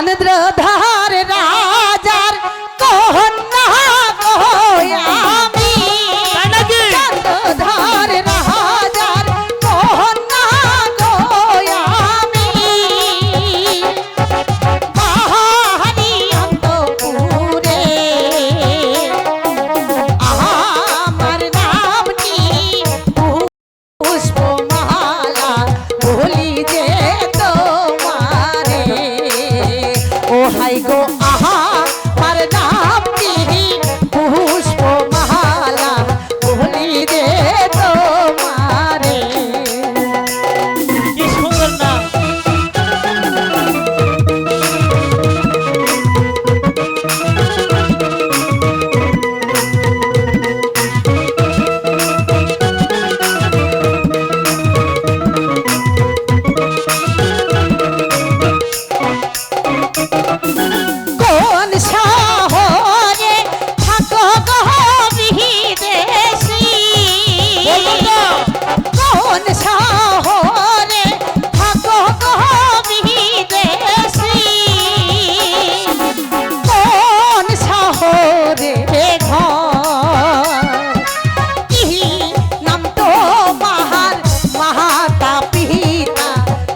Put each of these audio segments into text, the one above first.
চন্দ্রধার রাজার কন্যা গো আমি চন্দ্রধার রাজার কন্যা গো আমি বাহারি অন্তপুরে আমার নামটি পুষ্পমালা বলি যে তোমারে ও হাই গো আহা মার নামটি পুষ্পমালা বলি যে তোমারে কি সুন্দর নাম। কোন শহরে থাকো গো বিদেশী কোন শহরে থাকো গো বিদেশী কোন শহরে ঘর কি নাম তো মাহার মাতা পিতা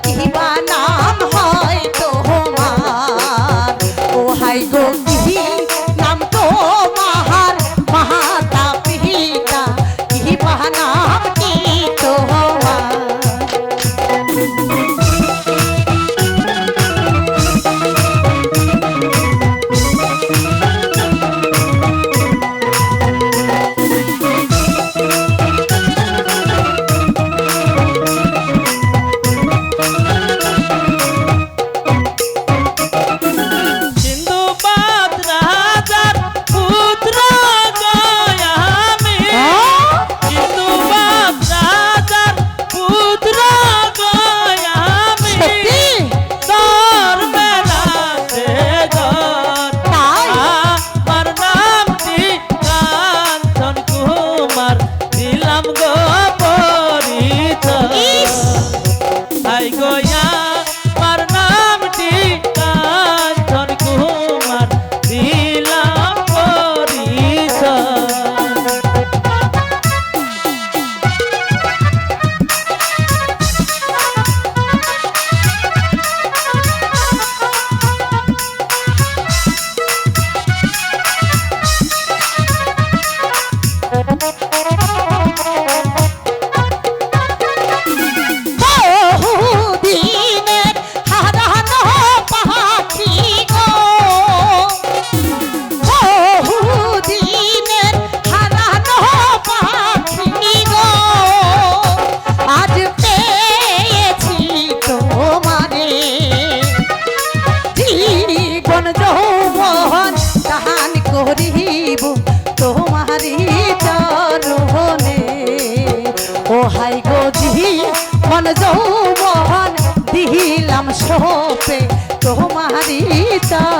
কিবা নাম হয় তোমার ও হাই গো কি নাম তো মাহার মাতা পিতা কিবা নাম কি তোমার সিন্ধুপাত রাজার পুত্র গো আমি সিন্ধুপাত রাজার পুত্র গো আমি সত্যি তোর মেলাতে ঘর তাই আমার নামটি কাঞ্চন কুমার দিলাম গো পরিচয় ইস হাই গোয়া আমার নামটি কাঞ্চন কুমার দিলাম পরিচয় বহুদিনের হারানো পাখি গো বহুদিনের হারানো পাখি গো আজ পেয়েছি তোমারে জীবন যৌবন দান করিব তোমারি চরণে ও হাই গো মন যৌবন দিলাম সোপে তোমারি চরণে